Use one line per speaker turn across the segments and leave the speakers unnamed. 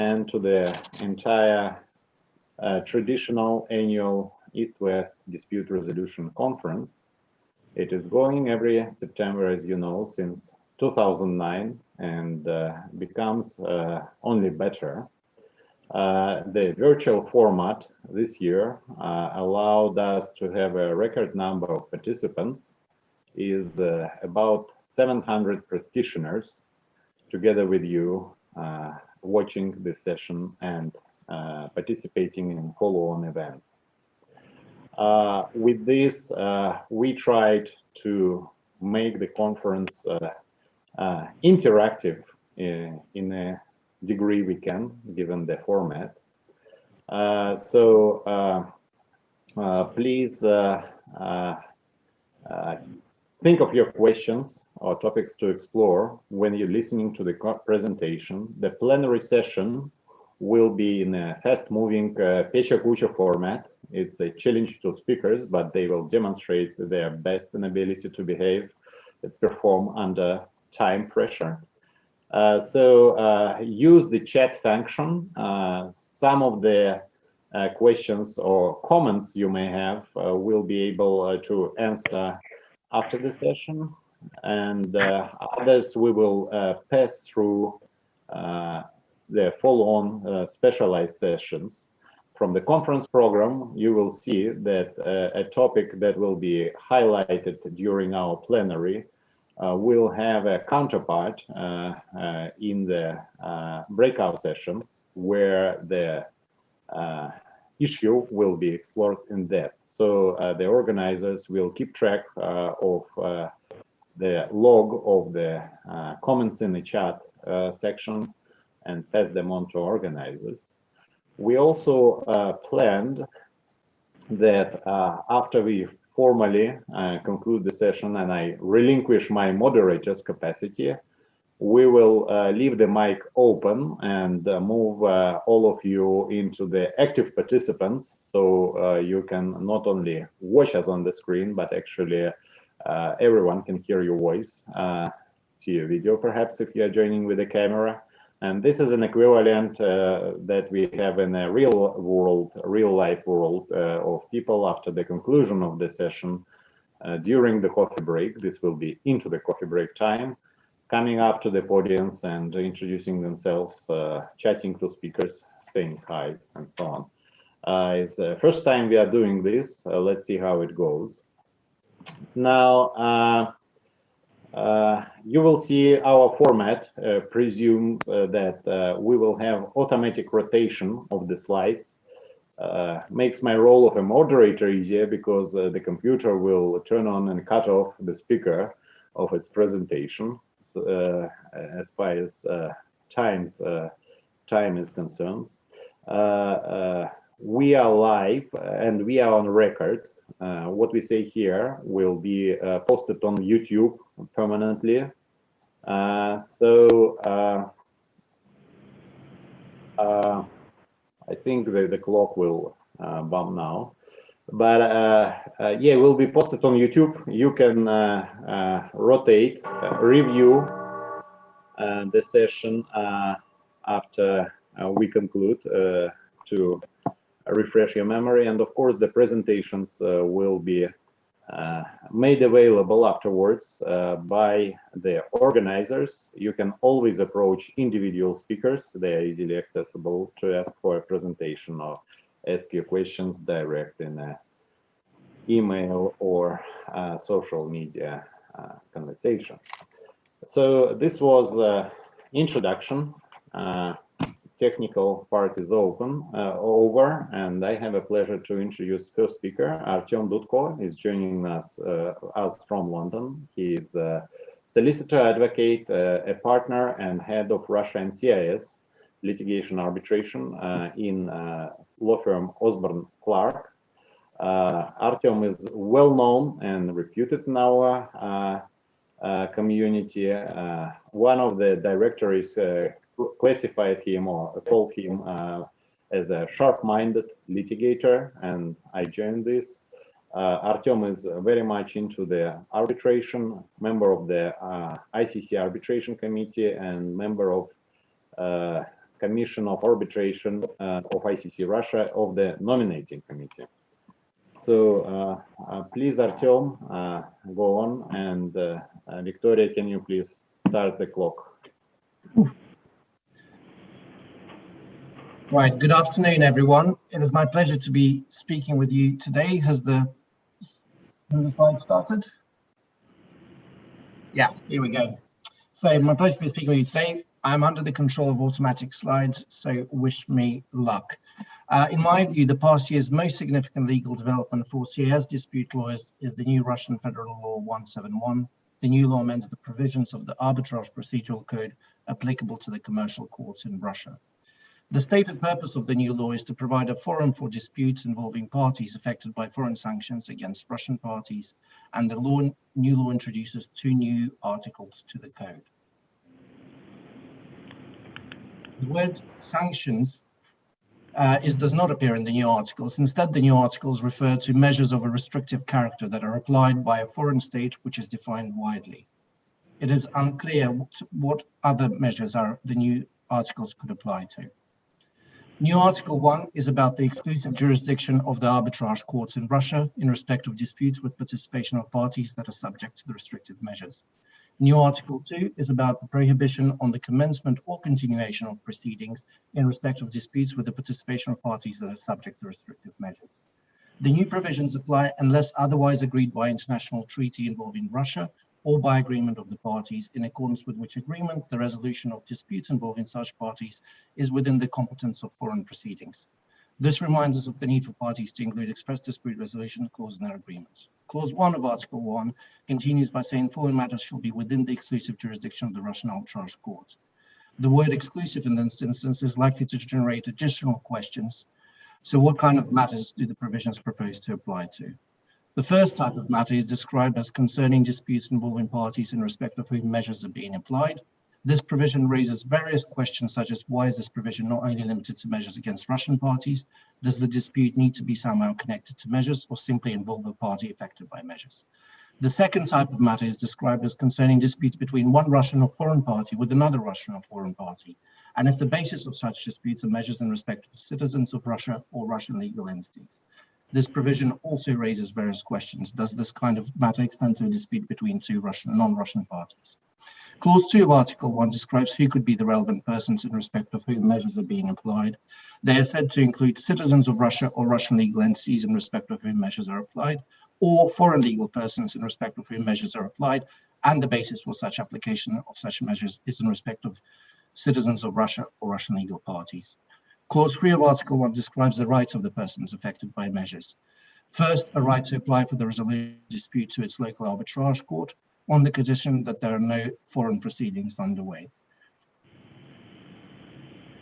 and to the entire traditional annual East-West Dispute Resolution Conference. It is going every September, as you know, since 2009, and becomes only better. The virtual format this year allowed us to have a record number of participants, is about 700 practitioners together with you watching this session and participating in follow-on events. With this, we tried to make the conference interactive in a degree we can, given the format. Please think of your questions or topics to explore when you're listening to the presentation. The plenary session will be in a fast-moving Pechakucha format. It's a challenge to speakers, but they will demonstrate their best ability to behave, perform under time pressure. Use the chat function. Some of the questions or comments you may have will be able to answer after the session, and others we will pass through the follow-on specialized sessions. From the conference program, you will see that a topic that will be highlighted during our plenary will have a counterpart in the breakout sessions, where the issue will be explored in depth. So the organizers will keep track of the log of the comments in the chat section and pass them on to organizers. We also planned that after we formally conclude the session and I relinquish my moderator's capacity, we will leave the mic open and move all of you into the active participants, so you can not only watch us on the screen, but actually everyone can hear your voice to your video, perhaps, if you are joining with a camera. And this is an equivalent that we have in a real life world of people after the conclusion of the session during the coffee break. This will be into the coffee break time, coming up to the audience and introducing themselves, chatting to speakers, saying hi, and so on. It's the first time we are doing this. Let's see how it goes. Now, you will see our format presumes that we will have automatic rotation of the slides. Makes my role of a moderator easier, because the computer will turn on and cut off the speaker of its presentation. As far as time is concerned. We are live and we are on record. What we say here will be posted on YouTube permanently. I think the clock will bump now. But yeah, will be posted on YouTube. You can rotate, review the session after we conclude to refresh your memory. And of course, the presentations will be made available afterwards by the organizers. You can always approach individual speakers. They are easily accessible to ask for a presentation or ask your questions direct in an email or social media conversation. So this was introduction. Technical part is over, and I have a pleasure to introduce first speaker. Artyom Dudko is joining us from London. He is a solicitor advocate, a partner and head of Russia and CIS litigation arbitration in law firm Osborne Clark. Artyom is well known and reputed in our community. One of the directories classified him or called him as a sharp-minded litigator, and I joined this. Artyom is very much into the arbitration, member of the ICC arbitration committee and member of Commission of Arbitration of ICC Russia of the nominating committee. So please, Artem, go on, and Victoria, can you please start the clock?
Right, good afternoon, everyone. It is my pleasure to be speaking with you today. Has the slide started? Yeah, here we go. So my pleasure to be speaking with you today. I'm under the control of automatic slides, so wish me luck. In my view, the past year's most significant legal development for CIS dispute lawyers is the new Russian Federal Law 171. The new law amends the provisions of the Arbitrage Procedural Code applicable to the commercial courts in Russia. The stated purpose of the new law is to provide a forum for disputes involving parties affected by foreign sanctions against Russian parties, and the new law introduces 2 new articles to the code. The word sanctions does not appear in the new articles. Instead, the new articles refer to measures of a restrictive character that are applied by a foreign state, which is defined widely. It is unclear what other measures the new articles could apply to. New Article 1 is about the exclusive jurisdiction of the arbitrage courts in Russia in respect of disputes with participation of parties that are subject to the restrictive measures. New Article 2 is about the prohibition on the commencement or continuation of proceedings in respect of disputes with the participation of parties that are subject to restrictive measures. The new provisions apply unless otherwise agreed by international treaty involving Russia or by agreement of the parties, in accordance with which agreement the resolution of disputes involving such parties is within the competence of foreign proceedings. This reminds us of the need for parties to include express dispute resolution clause in their agreements. Clause 1 of Article 1 continues by saying foreign matters shall be within the exclusive jurisdiction of the Russian arbitrage court. The word exclusive in this instance is likely to generate additional questions. So what kind of matters do the provisions propose to apply to? The first type of matter is described as concerning disputes involving parties in respect of whom measures are being applied. This provision raises various questions such as why is this provision not only limited to measures against Russian parties? Does the dispute need to be somehow connected to measures or simply involve a party affected by measures? The second type of matter is described as concerning disputes between one Russian or foreign party with another Russian or foreign party, and if the basis of such disputes are measures in respect of citizens of Russia or Russian legal entities. This provision also raises various questions. Does this kind of matter extend to a dispute between 2 Russian and non-Russian parties? Clause 2 of Article 1 describes who could be the relevant persons in respect of whom measures are being applied. They are said to include citizens of Russia or Russian legal entities in respect of whom measures are applied, or foreign legal persons in respect of whom measures are applied, and the basis for such application of such measures is in respect of citizens of Russia or Russian legal parties. Clause 3 of Article 1 describes the rights of the persons affected by measures. First, a right to apply for the resolution of dispute to its local arbitrage court on the condition that there are no foreign proceedings underway.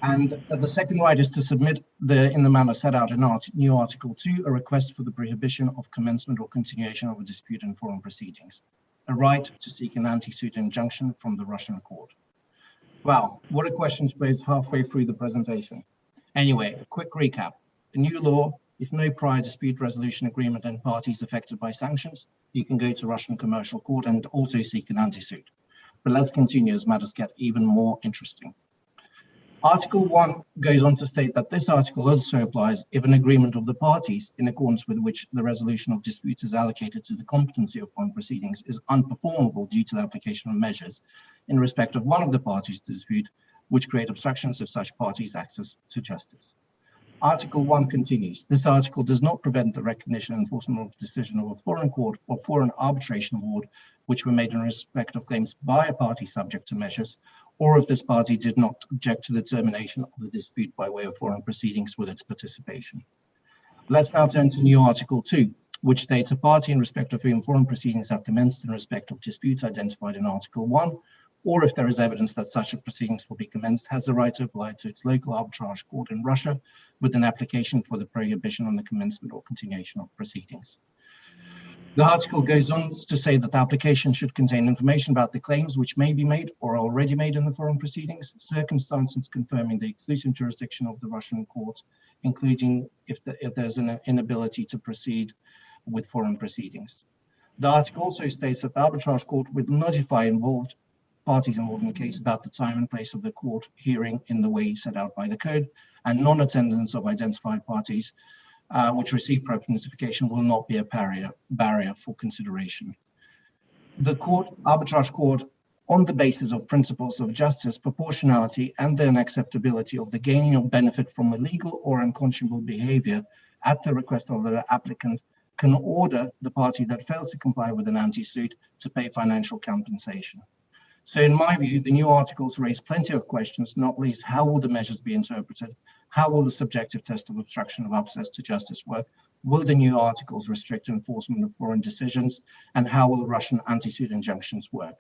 And the second right is to submit in the manner set out in new Article 2, a request for the prohibition of commencement or continuation of a dispute in foreign proceedings, a right to seek an anti-suit injunction from the Russian court. Wow, what a question posed halfway through the presentation. Anyway, a quick recap. The new law, if no prior dispute resolution agreement and parties affected by sanctions, you can go to Russian commercial court and also seek an anti-suit. But let's continue as matters get even more interesting. Article 1 goes on to state that this article also applies if an agreement of the parties, in accordance with which the resolution of disputes is allocated to the competency of foreign proceedings, is unperformable due to the application of measures in respect of one of the parties to dispute, which create obstructions of such parties' access to justice. Article 1 continues. This article does not prevent the recognition and enforcement of decision of a foreign court or foreign arbitration award, which were made in respect of claims by a party subject to measures, or if this party did not object to the termination of the dispute by way of foreign proceedings with its participation. Let's now turn to new Article 2, which states a party in respect of whom foreign proceedings are commenced in respect of disputes identified in Article 1, or if there is evidence that such proceedings will be commenced, has the right to apply to its local arbitrage court in Russia with an application for the prohibition on the commencement or continuation of proceedings. The article goes on to say that the application should contain information about the claims which may be made or are already made in the foreign proceedings, circumstances confirming the exclusive jurisdiction of the Russian court, including if there's an inability to proceed with foreign proceedings. The article also states that the arbitrage court would notify involved parties involved in the case about the time and place of the court hearing in the way set out by the code, and non-attendance of identified parties which receive proper notification will not be a barrier for consideration. The arbitrage court, on the basis of principles of justice, proportionality, and the unacceptability of the gaining of benefit from illegal or unconscionable behavior at the request of the applicant, can order the party that fails to comply with an anti-suit to pay financial compensation. So in my view, the new articles raise plenty of questions, not least how will the measures be interpreted? How will the subjective test of obstruction of access to justice work? Will the new articles restrict enforcement of foreign decisions? And how will Russian anti-suit injunctions work?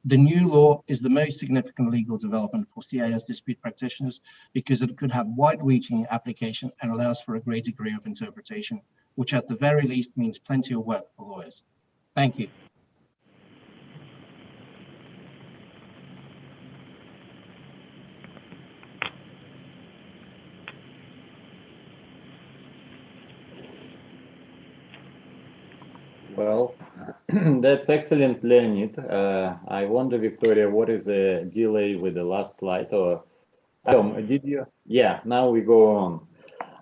The new law is the most significant legal development for CIS dispute practitioners because it could have wide-reaching application and allows for a great degree of interpretation, which at the very least means plenty of work for lawyers. Thank you.
Well, that's excellent, Leonid. I wonder, Victoria, what is the delay with the last slide? Or Adam, did you? Yeah, now we go on.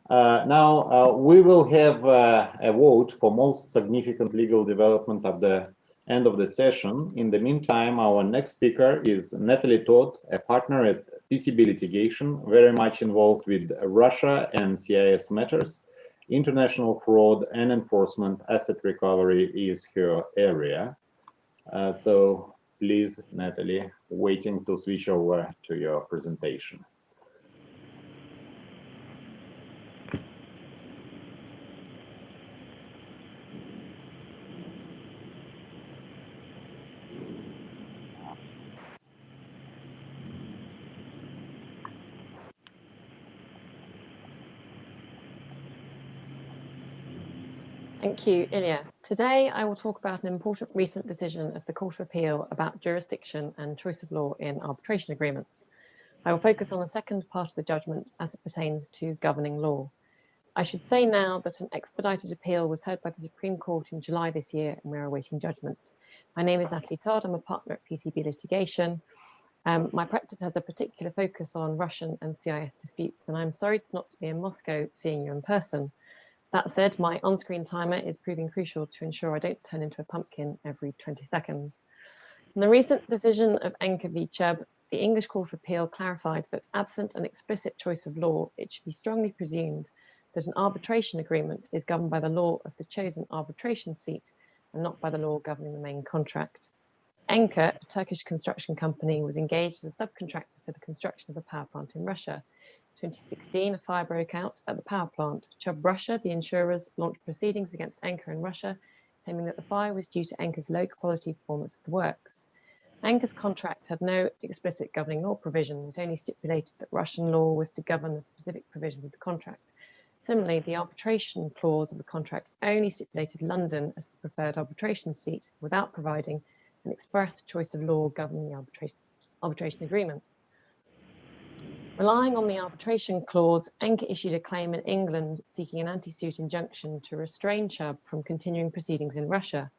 Now we will have a vote for most significant legal development at the end of the session. In the meantime, our next speaker is Natalie Todd, a partner at PCB Litigation, very much involved with Russia and CIS matters. International fraud and enforcement, asset recovery is her area. So please, Natalie, waiting to switch over to your presentation.
Thank you, Ilya. Today, I will talk about an important recent decision of the Court of Appeal about jurisdiction and choice of law in arbitration agreements. I will focus on the second part of the judgment as it pertains to governing law. I should say now that an expedited appeal was heard by the Supreme Court in July this year, and we are awaiting judgment. My name is Natalie Todd. I'm a partner at PCB Litigation. My practice has a particular focus on Russian and CIS disputes, and I'm sorry not to be in Moscow seeing you in person. That said, my on-screen timer is proving crucial to ensure I don't turn into a pumpkin every 20 seconds. In the recent decision of Enker v. Chubb, the English Court of Appeal clarified that absent an explicit choice of law, it should be strongly presumed that an arbitration agreement is governed by the law of the chosen arbitration seat and not by the law governing the main contract. Enker, a Turkish construction company, was engaged as a subcontractor for the construction of a power plant in Russia. 2016, a fire broke out at the power plant. Chubb Russia, the insurers, launched proceedings against Enker in Russia, claiming that the fire was due to Enker's low quality performance of the works. Enker's contract had no explicit governing law provision. It only stipulated that Russian law was to govern the specific provisions of the contract. Similarly, the arbitration clause of the contract only stipulated London as the preferred arbitration seat without providing an express choice of law governing the arbitration agreement. Relying on the arbitration clause, Enker issued a claim in England seeking an anti-suit injunction to restrain Chubb from continuing proceedings in Russia.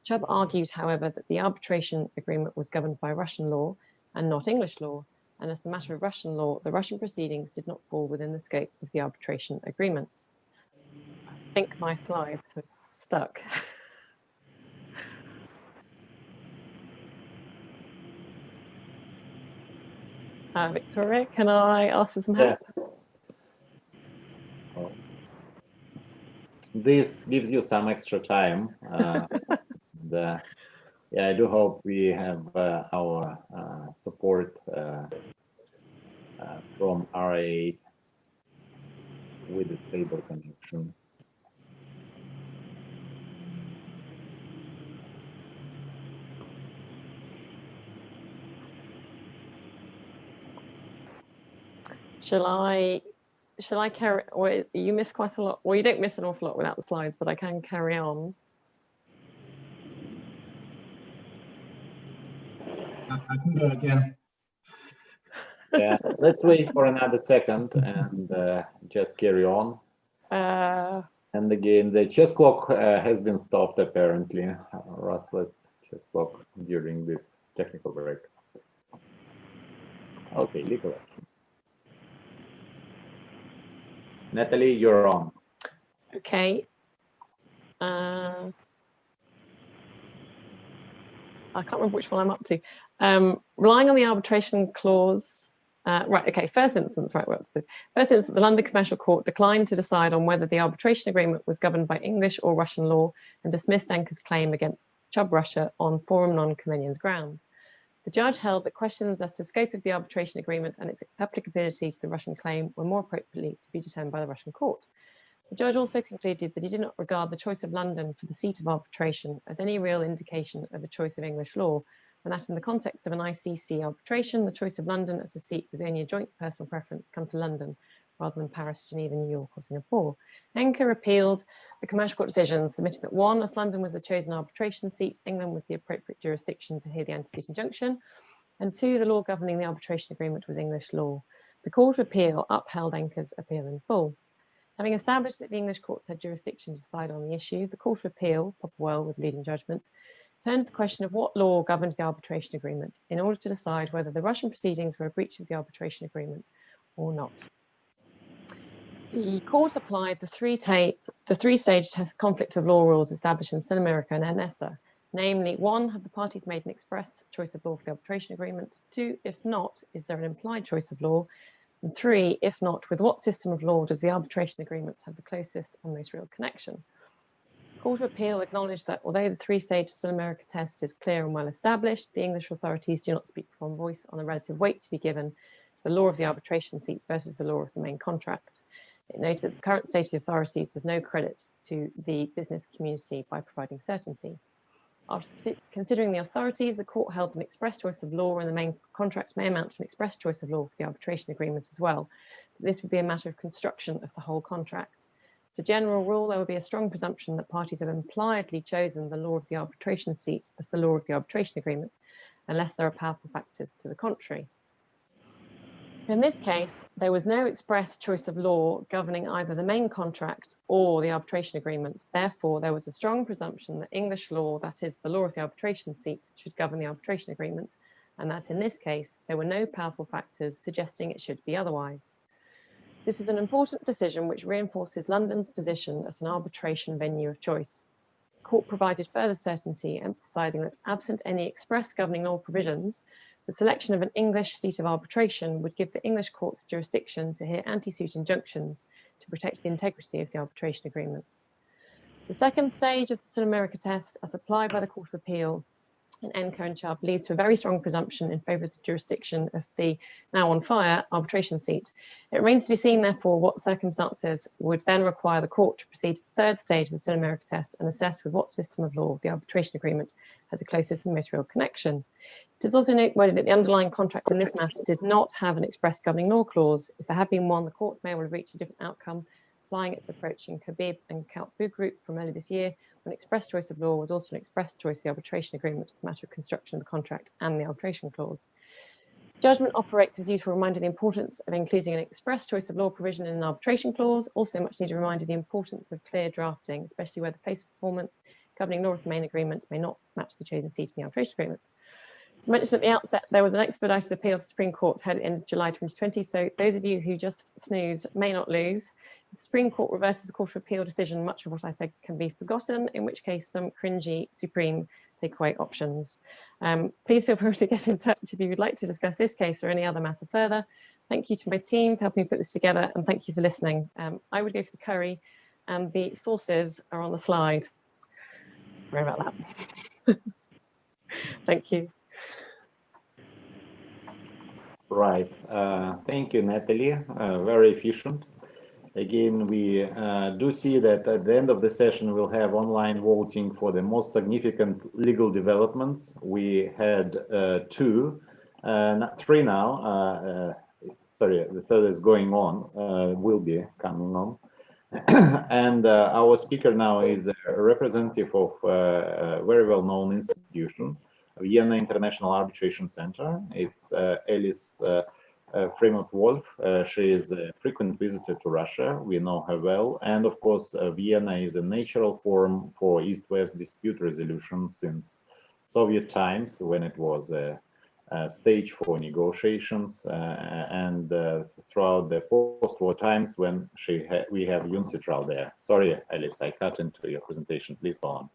Chubb argued, however, that the arbitration agreement was governed by Russian law and not English law, and as a matter of Russian law, the Russian proceedings did not fall within the scope of the arbitration agreement. I think my slides have stuck. Victoria, can I ask for some help?
Yeah. This gives you some extra time. Yeah, I do hope we have our support from RA with a stable connection.
Shall I carry, or you miss quite a lot? Well, you don't miss an awful lot without the slides, but I can carry on.
I can go again.
Yeah, let's wait for another second and just carry on. And again, the chess clock has been stopped apparently, Ruthless chess clock during this technical break. Okay, legal action. Natalie, you're on.
Okay. I can't remember which one I'm up to. Relying on the arbitration clause, right, okay, first instance, right, first instance, the London Commercial Court declined to decide on whether the arbitration agreement was governed by English or Russian law and dismissed Anker's claim against Chubb Russia on forum non-convenience grounds. The judge held that questions as to the scope of the arbitration agreement and its applicability to the Russian claim were more appropriately to be determined by the Russian court. The judge also concluded that he did not regard the choice of London for the seat of arbitration as any real indication of a choice of English law, and that in the context of an ICC arbitration, the choice of London as a seat was only a joint personal preference to come to London rather than Paris, Geneva, New York, or Singapore. Anker appealed the Commercial Court decision, submitting that 1, as London was the chosen arbitration seat, England was the appropriate jurisdiction to hear the antecedent injunction, and 2, the law governing the arbitration agreement was English law. The Court of Appeal upheld Anker's appeal in full. Having established that the English courts had jurisdiction to decide on the issue, the Court of Appeal, Popperwell with leading judgment, turned to the question of what law governed the arbitration agreement in order to decide whether the Russian proceedings were a breach of the arbitration agreement or not. The court applied the three-stage conflict of law rules established in South America and NSA, namely, 1, have the parties made an express choice of law for the arbitration agreement? 2, if not, is there an implied choice of law? And 3, if not, with what system of law does the arbitration agreement have the closest and most real connection? The Court of Appeal acknowledged that although the three-stage South America test is clear and well established, the English authorities do not speak with one voice on the relative weight to be given to the law of the arbitration seat versus the law of the main contract. It noted that the current state of the authorities does no credit to the business community by providing certainty. After considering the authorities, the court held an express choice of law and the main contract may amount to an express choice of law for the arbitration agreement as well. But this would be a matter of construction of the whole contract. As a general rule, there will be a strong presumption that parties have impliedly chosen the law of the arbitration seat as the law of the arbitration agreement, unless there are powerful factors to the contrary. In this case, there was no express choice of law governing either the main contract or the arbitration agreement. Therefore, there was a strong presumption that English law, that is, the law of the arbitration seat, should govern the arbitration agreement, and that in this case, there were no powerful factors suggesting it should be otherwise. This is an important decision which reinforces London's position as an arbitration venue of choice. The court provided further certainty, emphasising that absent any express governing law provisions, the selection of an English seat of arbitration would give the English courts jurisdiction to hear anti-suit injunctions to protect the integrity of the arbitration agreements. The second stage of the South America test, as applied by the Court of Appeal in Anker and Chubb, leads to a very strong presumption in favour of the jurisdiction of the now on fire arbitration seat. It remains to be seen, therefore, what circumstances would then require the court to proceed to the third stage of the South America test and assess with what system of law the arbitration agreement had the closest and most real connection. It is also noteworthy that the underlying contract in this matter did not have an express governing law clause. If there had been one, the court may well have reached a different outcome, applying its approach in Khabib and Kaltbu Group from earlier this year, when express choice of law was also an express choice of the arbitration agreement as a matter of construction of the contract and the arbitration clause. The judgment operates as a useful reminder of the importance of including an express choice of law provision in an arbitration clause, also a much needed reminder of the importance of clear drafting, especially where the place of performance governing law of the main agreement may not match the chosen seat in the arbitration agreement. As mentioned at the outset, there was an expedited appeal to the Supreme Court held at the end of July 2020, so those of you who just snooze may not lose. If the Supreme Court reverses the Court of Appeal decision, much of what I said can be forgotten, in which case some cringy Supreme takeaway options. Please feel free to get in touch if you would like to discuss this case or any other matter further. Thank you to my team for helping me put this together, and thank you for listening. I would go for the curry, and the sauces are on the slide. Sorry about that. Thank you.
Right. Thank you, Natalie. Very efficient. Again, we do see that at the end of the session, we'll have online voting for the most significant legal developments. We had 2, not 3 now. Sorry, the third is going on, will be coming on. And our speaker now is a representative of a very well-known institution, Vienna International Arbitration Center. It's Alice Fremont-Wolf. She is a frequent visitor to Russia. We know her well. And of course, Vienna is a natural forum for East-West dispute resolution since Soviet times, when it was a stage for negotiations and throughout the post-war times when we have UNCITRAL there. Sorry, Alice, I cut into your presentation. Please go on.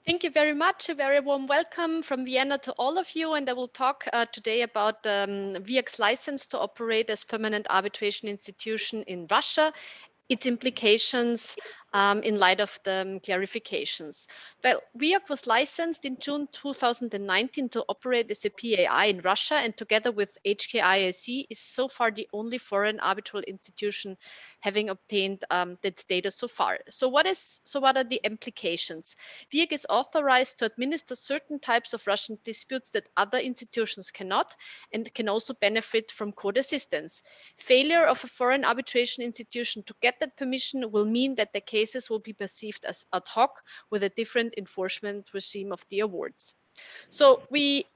Thank you very much. A very warm welcome from Vienna to all of you. And I will talk today about WIAG's license to operate as permanent arbitration institution in Russia, its implications in light of the clarifications. Well, WIAG was licensed in June 2019 to operate as a PAI in Russia, and together with HKIAC is so far the only foreign arbitral institution having obtained that status so far. So what are the implications? WIAG is authorized to administer certain types of Russian disputes that other institutions cannot, and can also benefit from court assistance. Failure of a foreign arbitration institution to get that permission will mean that the cases will be perceived as ad hoc with a different enforcement regime of the awards. So we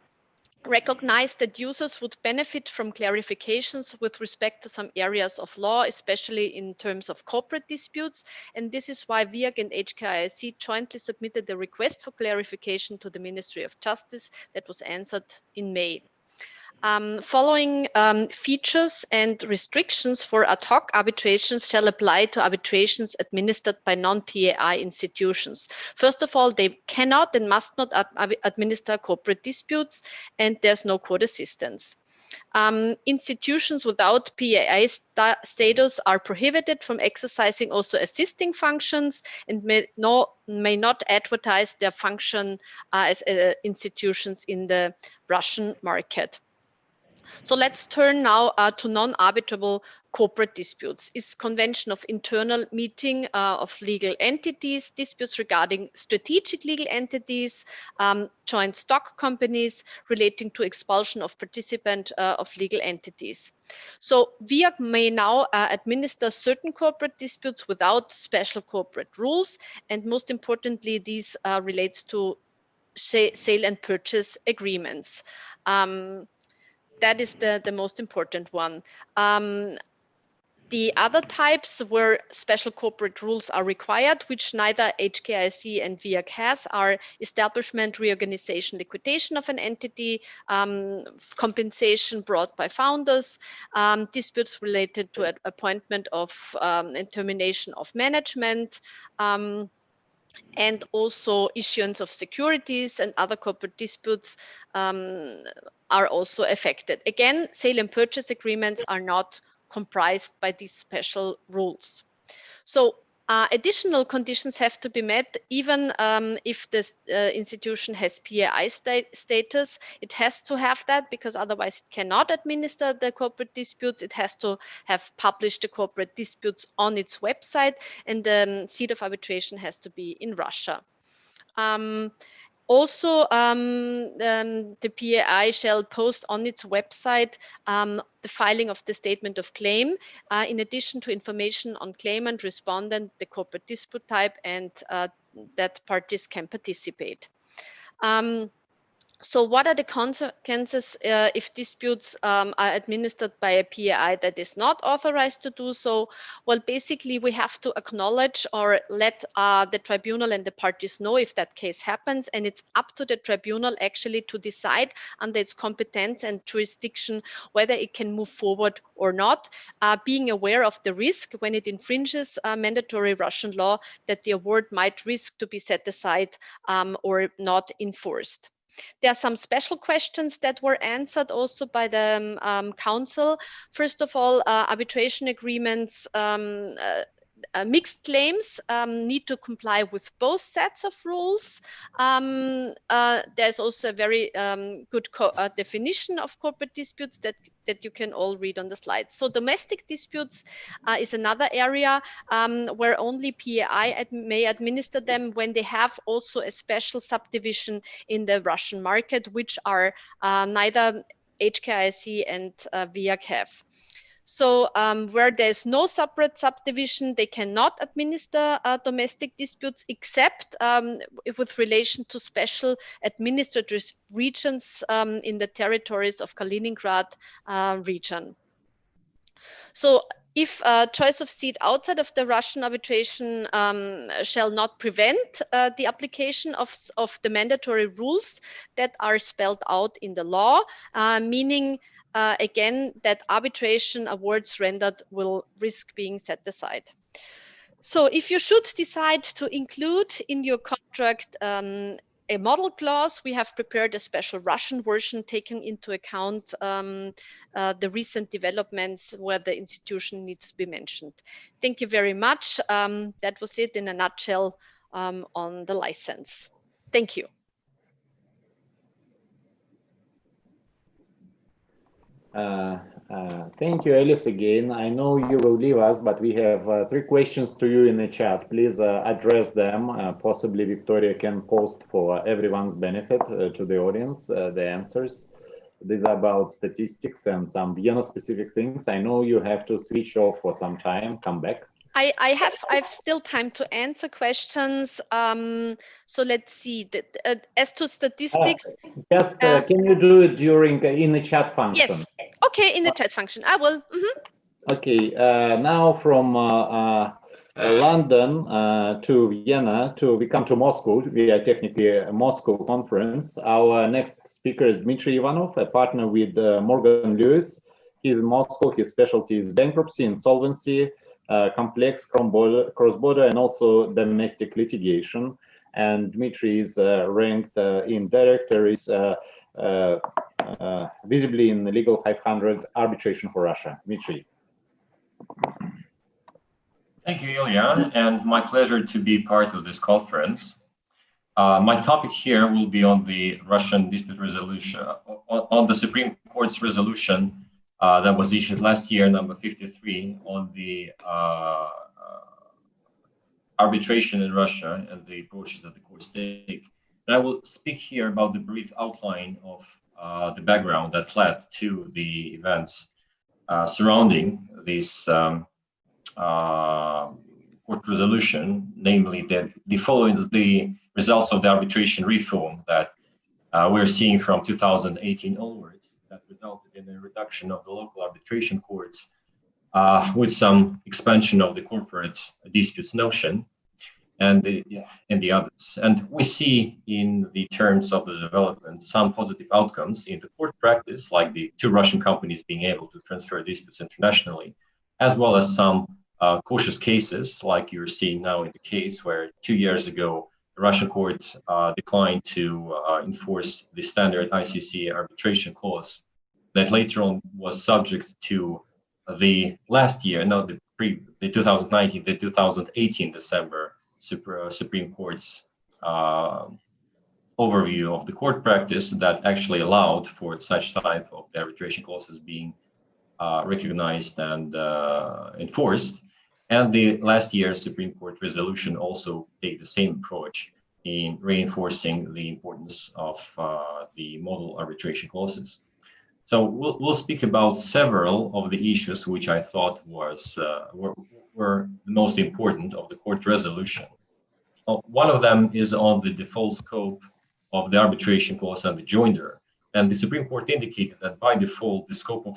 recognize that users would benefit from clarifications with respect to some areas of law, especially in terms of corporate disputes. And this is why WIAG and HKIAC jointly submitted a request for clarification to the Ministry of Justice that was answered in May. Following features and restrictions for ad hoc arbitrations shall apply to arbitrations administered by non-PAI institutions. First of all, they cannot and must not administer corporate disputes, and there's no court assistance. Institutions without PAI status are prohibited from exercising also assisting functions and may not advertise their function as institutions in the Russian market. So let's turn now to non-arbitrable corporate disputes. Is convention of internal meeting of legal entities, disputes regarding strategic legal entities, joint stock companies relating to expulsion of participant of legal entities. So WIAG may now administer certain corporate disputes without special corporate rules, and most importantly, these relates to sale and purchase agreements. That is the most important one. The other types where special corporate rules are required, which neither HKIAC and WIAG has, are establishment, reorganization, liquidation of an entity, compensation brought by founders, disputes related to appointment of and termination of management, and also issuance of securities and other corporate disputes are also affected. Again, sale and purchase agreements are not comprised by these special rules. So additional conditions have to be met even if this institution has PAI status. It has to have that because otherwise it cannot administer the corporate disputes. It has to have published the corporate disputes on its website, and the seat of arbitration has to be in Russia. Also, the PAI shall post on its website the filing of the statement of claim, in addition to information on claimant, respondent, the corporate dispute type, and that parties can participate. So what are the consequences if disputes are administered by a PAI that is not authorized to do so? Well, basically, we have to acknowledge or let the tribunal and the parties know if that case happens, and it's up to the tribunal actually to decide under its competence and jurisdiction whether it can move forward or not, being aware of the risk when it infringes mandatory Russian law that the award might risk to be set aside or not enforced. There are some special questions that were answered also by the Council. First of all, arbitration agreements, mixed claims need to comply with both sets of rules. There's also a very good definition of corporate disputes that you can all read on the slides. So domestic disputes is another area where only PAI may administer them when they have also a special subdivision in the Russian market, which are neither HKIAC and WIAG have. So where there's no separate subdivision, they cannot administer domestic disputes except with relation to special administrative regions in the territories of Kaliningrad region. So if choice of seat outside of the Russian arbitration shall not prevent the application of the mandatory rules that are spelled out in the law, meaning again that arbitration awards rendered will risk being set aside. So if you should decide to include in your contract a model clause, we have prepared a special Russian version taking into account the recent developments where the institution needs to be mentioned. Thank you very much. That was it in a nutshell on the license. Thank you.
Thank you, Alice, again. I know you will leave us, but we have 3 questions to you in the chat. Please address them. Possibly Victoria can post for everyone's benefit to the audience the answers. These are about statistics and some Vienna-specific things. I know you have to switch off for some time, come back.
I've still time to answer questions. So let's see. As to statistics,
just can you do it during in the chat function?
Yes. Okay, in the chat function, I will.
Okay. Now from London to Vienna we come to Moscow. We are technically a Moscow conference. Our next speaker is Dmitry Ivanov, a partner with Morgan Lewis. He's in Moscow. His specialty is bankruptcy, insolvency, complex cross-border, and also domestic litigation. And Dmitry is ranked in directories visibly in the Legal 500 Arbitration for Russia. Dmitry.
Thank you, Ilya, and my pleasure to be part of this conference. My topic here will be on the Russian dispute resolution, on the Supreme Court's resolution that was issued last year, number 53, on the arbitration in Russia and the approaches that the courts take. And I will speak here about the brief outline of the background that led to the events surrounding this court resolution, namely that the following the results of the arbitration reform that we're seeing from 2018 onwards, that resulted in a reduction of the local arbitration courts with some expansion of the corporate disputes notion and the others. And we see in the terms of the development some positive outcomes in the court practice, like the 2 Russian companies being able to transfer disputes internationally, as well as some cautious cases, like you're seeing now in the case where 2 years ago, the Russian court declined to enforce the standard ICC arbitration clause that later on was subject to the last year, not the 2019, the 2018 December Supreme Court's overview of the court practice that actually allowed for such type of arbitration clauses being recognized and enforced. And the last year's Supreme Court resolution also take the same approach in reinforcing the importance of the model arbitration clauses. So we'll speak about several of the issues which I thought was were the most important of the court resolution. One of them is on the default scope of the arbitration clause and the joinder. And the Supreme Court indicated that by default, the scope of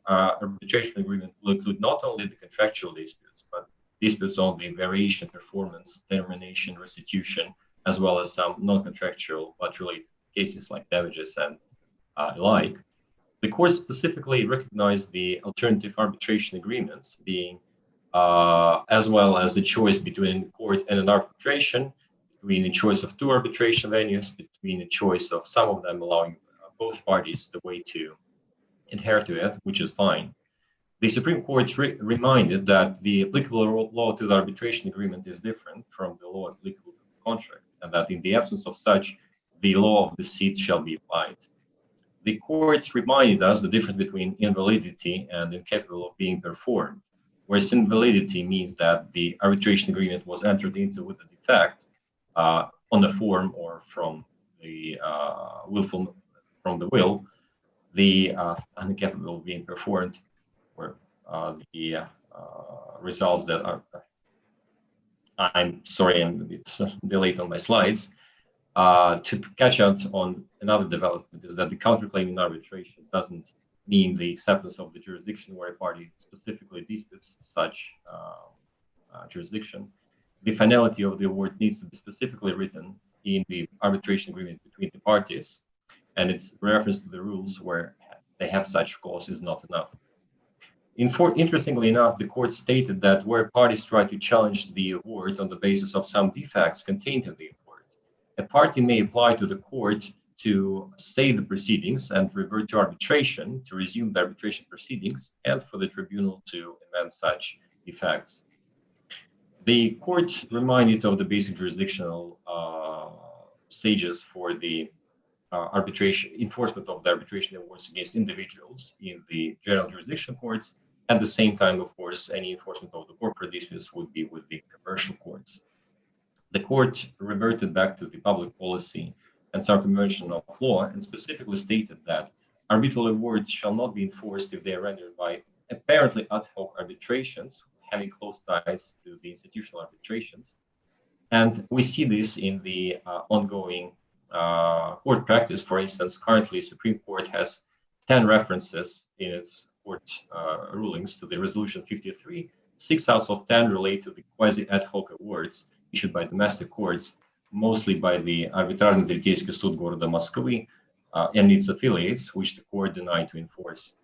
arbitration agreement will include not only the contractual disputes, but disputes on the variation, performance, termination, restitution, as well as some non-contractual but related cases like damages and alike. The court specifically recognized the alternative arbitration agreements being as well as the choice between the court and an arbitration, between the choice of 2 arbitration venues, between the choice of some of them allowing both parties the way to adhere to it, which is fine. The Supreme Court reminded that the applicable law to the arbitration agreement is different from the law applicable to the contract, and that in the absence of such, the law of the seat shall be applied. The courts reminded us the difference between invalidity and incapable of being performed, whereas invalidity means that the arbitration agreement was entered into with a defect on the form or from the from the will, the incapable of being performed, or the results that are. I'm sorry, it's delayed on my slides. To catch up on another development is that the counterclaim in arbitration doesn't mean the acceptance of the jurisdiction where a party specifically disputes such jurisdiction. The finality of the award needs to be specifically written in the arbitration agreement between the parties, and its reference to the rules where they have such clause is not enough. Interestingly enough, the court stated that where parties try to challenge the award on the basis of some defects contained in the award, a party may apply to the court to stay the proceedings and revert to arbitration, to resume the arbitration proceedings, and for the tribunal to amend such defects. The court reminded of the basic jurisdictional stages for the arbitration enforcement of the arbitration awards against individuals in the general jurisdiction courts. At the same time, of course, any enforcement of the corporate disputes would be with the commercial courts. The court reverted back to the public policy and some convention of law and specifically stated that arbitral awards shall not be enforced if they are rendered by apparently ad hoc arbitrations having close ties to the institutional arbitrations. And we see this in the ongoing court practice. For instance, currently Supreme Court has 10 references in its court rulings to the resolution 53. 6 out of 10 relate to the quasi ad hoc awards issued by domestic courts, mostly by the Арбитражно-третейский суд города Москвы and its affiliates, which the court denied to enforce.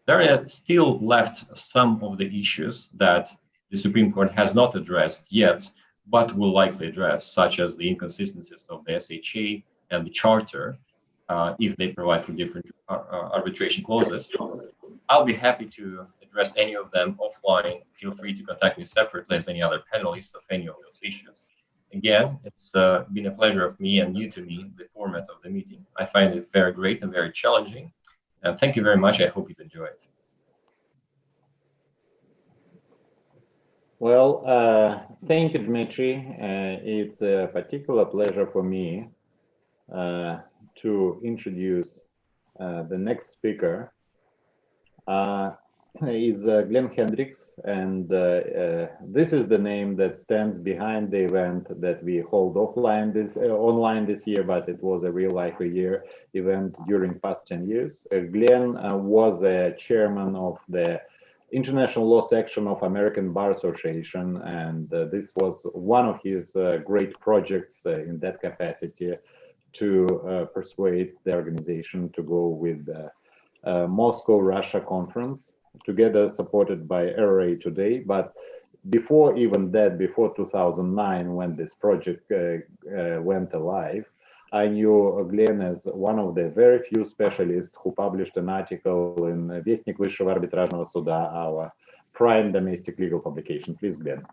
There are still left some of the issues that the Supreme Court has not addressed yet, but will likely address, such as the inconsistencies of the SHA and the Charter, if they provide for different arbitration clauses. I'll be happy to address any of them offline. Feel free to contact me separately as any other panelist of any of those issues. Again, it's been a pleasure of me and new to me, the format of the meeting. I find it very great and very challenging. And thank you very much. I hope you enjoy it.
Well, thank you, Dmitry. It's a particular pleasure for me to introduce the next speaker. Is Glenn Hendricks, and this is the name that stands behind the event that we hold online this year, but it was a real life event during past 10 years. Glenn was a chairman of the International Law Section of American Bar Association, and this was one of his great projects in that capacity to persuade the organization to go with the Moscow, Russia conference, together supported by RRA today. But before even that, before 2009, when this project went alive, I knew Glenn as one of the very few specialists who published an article in Вестник Высшего арбитражного суда, our prime domestic legal publication. Please, Glenn.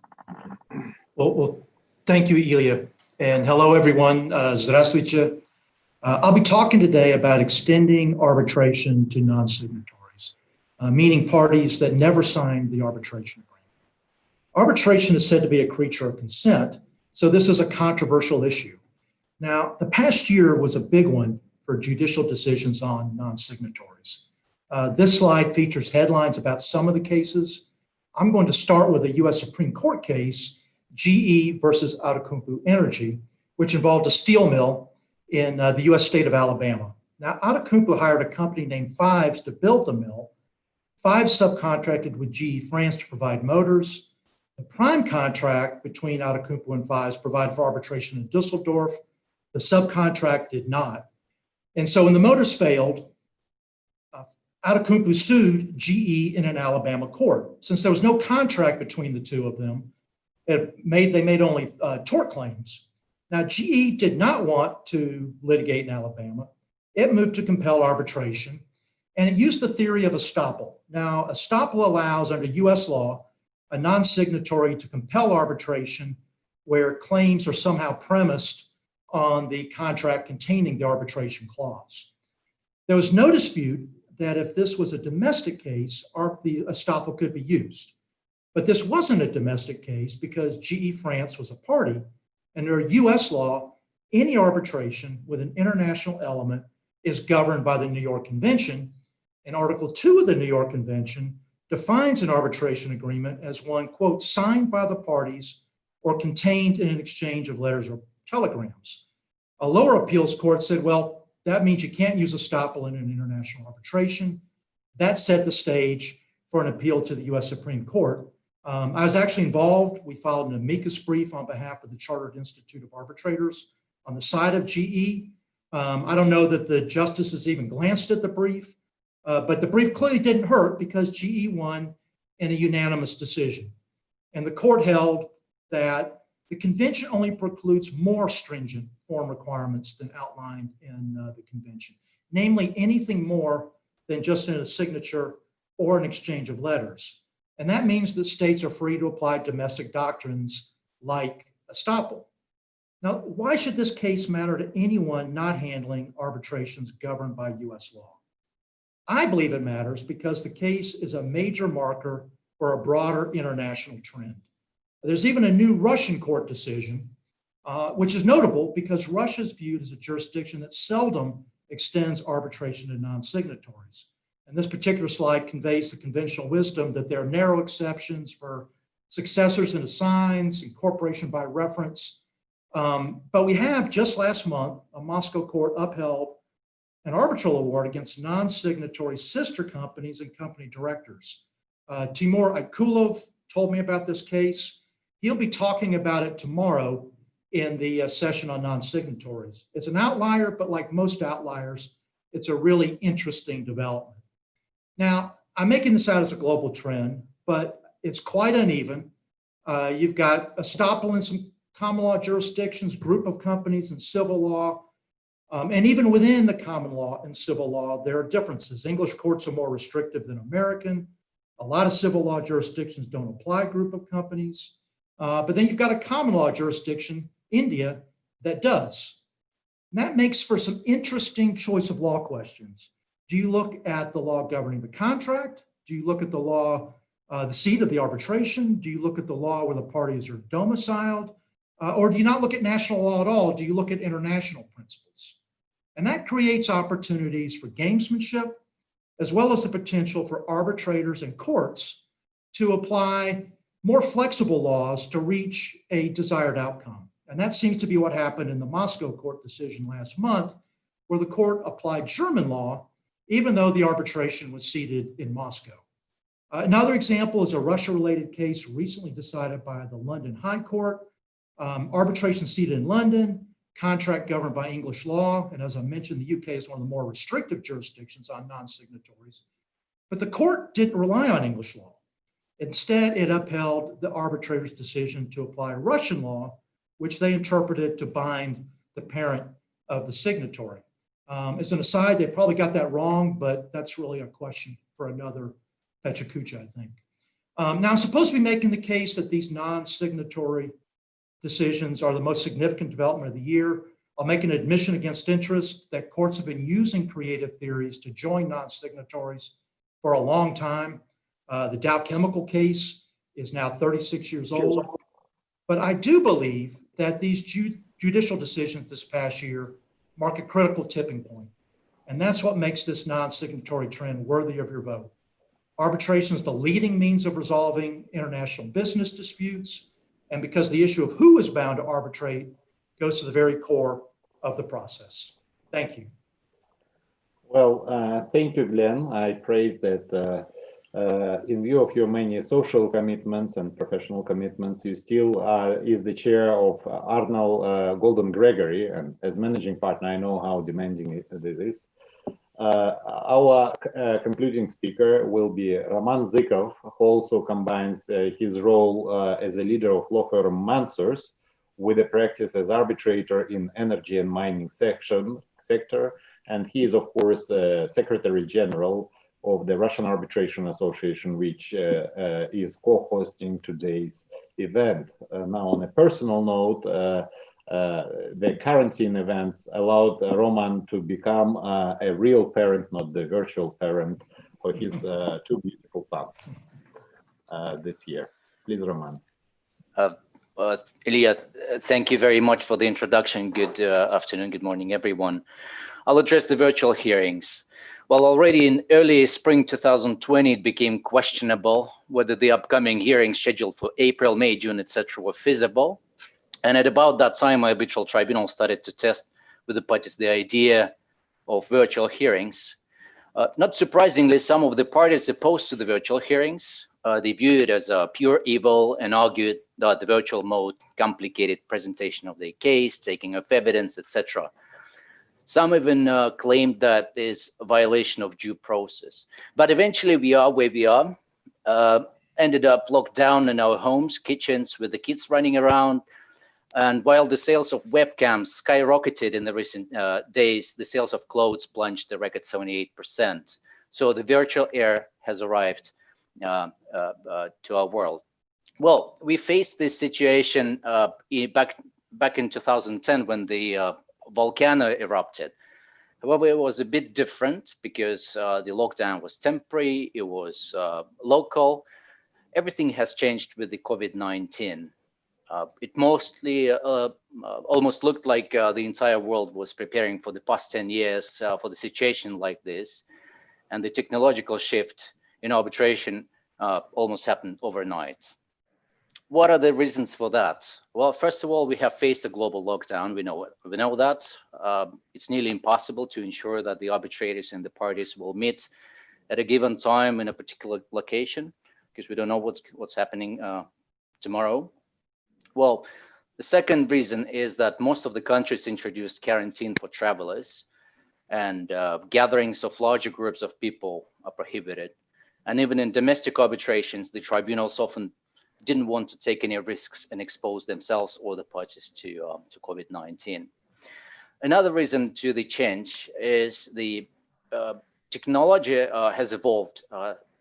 Well, thank you, Ilya. And hello, everyone. Здравствуйте. I'll be talking today about extending arbitration to non-signatories, meaning parties that never signed the arbitration agreement. Arbitration is said to be a creature of consent, so this is a controversial issue. Now, the past year was a big one for judicial decisions on non-signatories. This slide features headlines about some of the cases. I'm going to start with a US Supreme Court case, GE versus Outokumpu Energy, which involved a steel mill in the US state of Alabama. Now, Outokumpu hired a company named Fives to build the mill. Fives subcontracted with GE France to provide motors. The prime contract between Outokumpu and Fives provided for arbitration in Dusseldorf. The subcontract did not. And so when the motors failed, Outokumpu sued GE in an Alabama court. Since there was no contract between the two of them, they made only tort claims. Now, GE did not want to litigate in Alabama. It moved to compel arbitration, and it used the theory of estoppel. Now, estoppel allows, under US law, a non-signatory to compel arbitration where claims are somehow premised on the contract containing the arbitration clause. There was no dispute that if this was a domestic case, the estoppel could be used. But this wasn't a domestic case because GE France was a party. And under US law, any arbitration with an international element is governed by the New York Convention. And Article 2 of the New York Convention defines an arbitration agreement as one, quote, signed by the parties or contained in an exchange of letters or telegrams. A lower appeals court said, well, that means you can't use estoppel in an international arbitration. that set the stage for an appeal to the U.S. Supreme Court. I was actually involved. We filed an amicus brief on behalf of the Chartered Institute of Arbitrators on the side of GE. I don't know that the justices even glanced at the brief, but the brief clearly didn't hurt because GE won in a unanimous decision. And the court held that the convention only precludes more stringent form requirements than outlined in the convention, namely anything more than just in a signature or an exchange of letters. And that means that states are free to apply domestic doctrines like estoppel. Now, why should this case matter to anyone not handling arbitrations governed by US law? I believe it matters because the case is a major marker for a broader international trend. There's even a new Russian court decision, which is notable because Russia is viewed as a jurisdiction that seldom extends arbitration to non-signatories. And this particular slide conveys the conventional wisdom that there are narrow exceptions for successors and assigns, incorporation by reference. But we have just last month, a Moscow court upheld an arbitral award against non-signatory sister companies and company directors. Timur Aykulov told me about this case. He'll be talking about it tomorrow in the session on non-signatories. It's an outlier, but like most outliers, it's a really interesting development. Now, I'm making this out as a global trend, but it's quite uneven. You've got estoppel in some common law jurisdictions, group of companies in civil law, and even within the common law and civil law, there are differences. English courts are more restrictive than American. A lot of civil law jurisdictions don't apply group of companies. But then you've got a common law jurisdiction, India, that does. And that makes for some interesting choice of law questions. Do you look at the law governing the contract? Do you look at the law, the seat of the arbitration? Do you look at the law where the parties are domiciled? Or do you not look at national law at all? Do you look at international principles? And that creates opportunities for gamesmanship, as well as the potential for arbitrators and courts to apply more flexible laws to reach a desired outcome. And that seems to be what happened in the Moscow court decision last month, where the court applied German law, even though the arbitration was seated in Moscow. Another example is a Russia-related case recently decided by the London High Court. Arbitration seated in London, contract governed by English law. And as I mentioned, the UK is one of the more restrictive jurisdictions on non-signatories. But the court didn't rely on English law. Instead, it upheld the arbitrator's decision to apply Russian law, which they interpreted to bind the parent of the signatory. As an aside, they probably got that wrong, but that's really a question for another Pechakucha, I think. Now, I'm supposed to be making the case that these non-signatory decisions are the most significant development of the year. I'll make an admission against interest that courts have been using creative theories to join non-signatories for a long time. The Dow Chemical case is now 36 years old. But I do believe that these judicial decisions this past year mark a critical tipping point. And that's what makes this non-signatory trend worthy of your vote. Arbitration is the leading means of resolving international business disputes. And because the issue of who is bound to arbitrate goes to the very core of the process. Thank you.
Well, thank you, Glenn. I praise that in view of your many social commitments and professional commitments, you still is the chair of Arnold Golden Gregory, and as managing partner, I know how demanding it is. Our concluding speaker will be Roman Zykov, who also combines his role as a leader of law firm Mansurs with a practice as arbitrator in energy and mining sector, and he is, of course, Secretary General of the Russian Arbitration Association, which is co-hosting today's event. Now, on a personal note, the quarantine events allowed Roman to become a real parent, not the virtual parent, for his two beautiful sons this year. Please, Roman.
Ilya, thank you very much for the introduction. Good afternoon, good morning, everyone. I'll address the virtual hearings. Well, already in early spring 2020, it became questionable whether the upcoming hearings scheduled for April, May, June, etc. were feasible. And at about that time, my arbitral tribunal started to test with the parties the idea of virtual hearings. Not surprisingly, some of the parties opposed to the virtual hearings, they view it as a pure evil and argued that the virtual mode complicated presentation of the case, taking of evidence, etc. Some even claimed that there's a violation of due process. But eventually we are where we are. Ended up locked down in our homes, kitchens, with the kids running around. And while the sales of webcams skyrocketed in the recent days, the sales of clothes plunged a record 78%. So the virtual era has arrived to our world. Well, we faced this situation back in 2010 when the volcano erupted. However, it was a bit different because the lockdown was temporary, it was local. Everything has changed with the COVID-19. It mostly almost looked like the entire world was preparing for the past 10 years for the situation like this. And the technological shift in arbitration almost happened overnight. What are the reasons for that? Well, first of all, we have faced a global lockdown. We know that. It's nearly impossible to ensure that the arbitrators and the parties will meet at a given time in a particular location, because we don't know what's happening tomorrow. Well, the second reason is that most of the countries introduced quarantine for travelers, and gatherings of larger groups of people are prohibited. And even in domestic arbitrations, the tribunals often didn't want to take any risks and expose themselves or the parties to COVID-19. Another reason to the change is the technology has evolved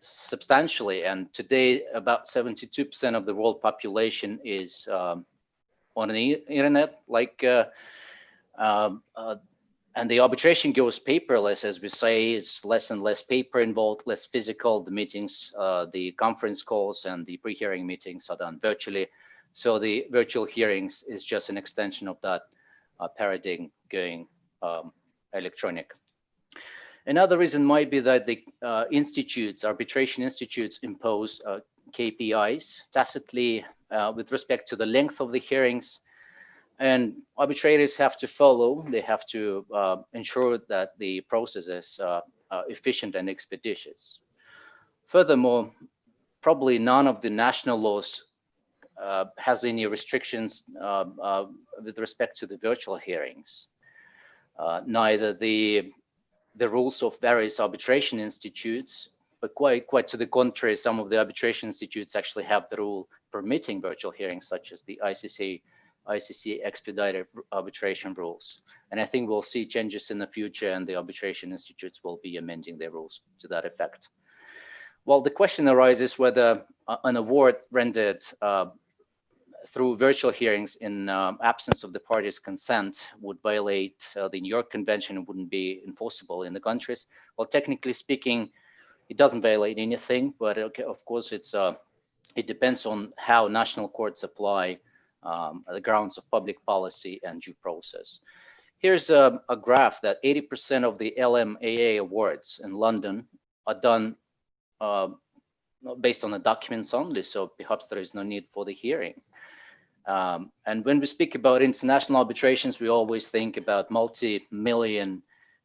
substantially, and today about 72% of the world population is on the internet, and the arbitration goes paperless, as we say. It's less and less paper involved, less physical. The meetings, the conference calls and the pre-hearing meetings are done virtually. So the virtual hearings is just an extension of that paradigm going electronic. Another reason might be that the arbitration institutes impose KPIs tacitly with respect to the length of the hearings, and arbitrators have to follow. They have to ensure that the process is efficient and expeditious. Furthermore, probably none of the national laws has any restrictions with respect to the virtual hearings. Neither the rules of various arbitration institutes, but quite to the contrary, some of the arbitration institutes actually have the rule permitting virtual hearings, such as the ICC expedited arbitration rules. And I think we'll see changes in the future, and the arbitration institutes will be amending their rules to that effect. Well, the question arises whether an award rendered through virtual hearings in absence of the parties' consent would violate the New York Convention and wouldn't be enforceable in the countries. Well, technically speaking, it doesn't violate anything, but of course it depends on how national courts apply the grounds of public policy and due process. Here's a graph that 80% of the LMAA awards in London are done based on the documents only, so perhaps there is no need for the hearing. And when we speak about international arbitrations, we always think about multi-million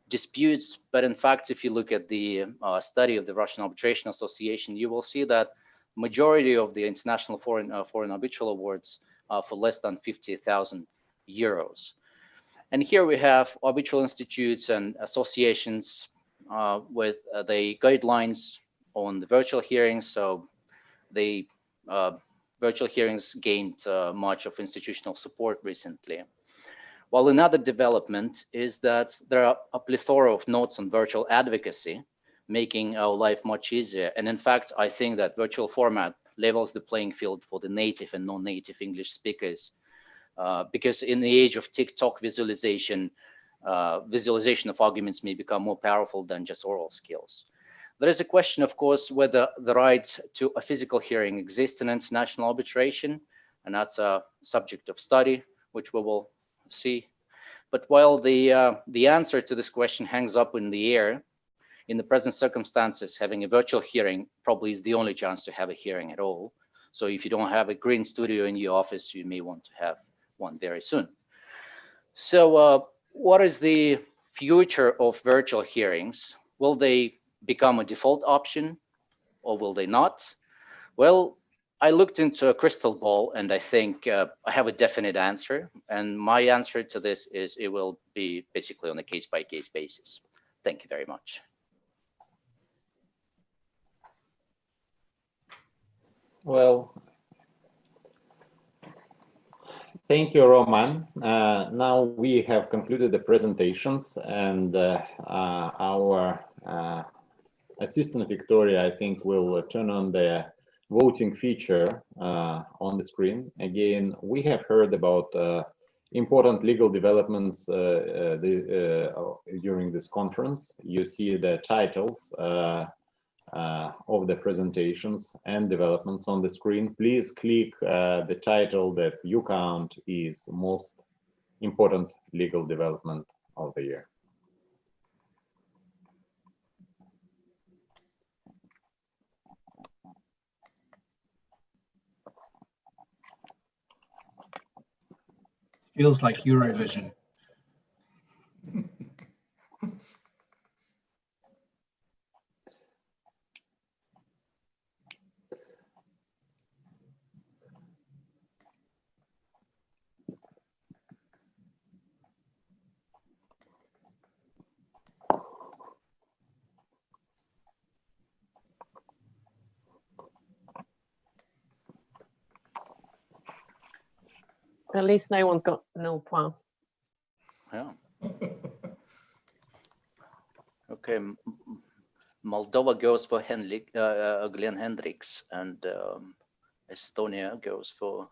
disputes. But in fact, if you look at the study of the Russian Arbitration Association, you will see that majority of the international foreign arbitral awards are for less than 50,000 euros. And here we have arbitral institutes and associations with the guidelines on the virtual hearings. So the virtual hearings gained much of institutional support recently. While another development is that there are a plethora of notes on virtual advocacy, making our life much easier. And in fact, I think that virtual format levels the playing field for the native and non-native English speakers, because in the age of TikTok visualization, visualization of arguments may become more powerful than just oral skills. There is a question, of course, whether the right to a physical hearing exists in international arbitration, and that's a subject of study, which we will see. But while the answer to this question hangs up in the air, in the present circumstances, having a virtual hearing probably is the only chance to have a hearing at all. So if you don't have a green studio in your office, you may want to have one very soon. So what is the future of virtual hearings? Will they become a default option, or will they not? Well, I looked into a crystal ball, and I think I have a definite answer. And my answer to this is it will be basically on a case-by-case basis. Thank you very much.
Well, thank you, Roman. Now we have concluded the presentations, and our assistant Victoria, I think, will turn on the voting feature on the screen. Again, we have heard about important legal developments during this conference. You see the titles of the presentations and developments on the screen. Please click the title that you count is most important legal development of the year.
Feels like Eurovision.
At least no one's got nil point.
Yeah. Okay. Moldova goes for Glenn Hendricks, and Estonia goes for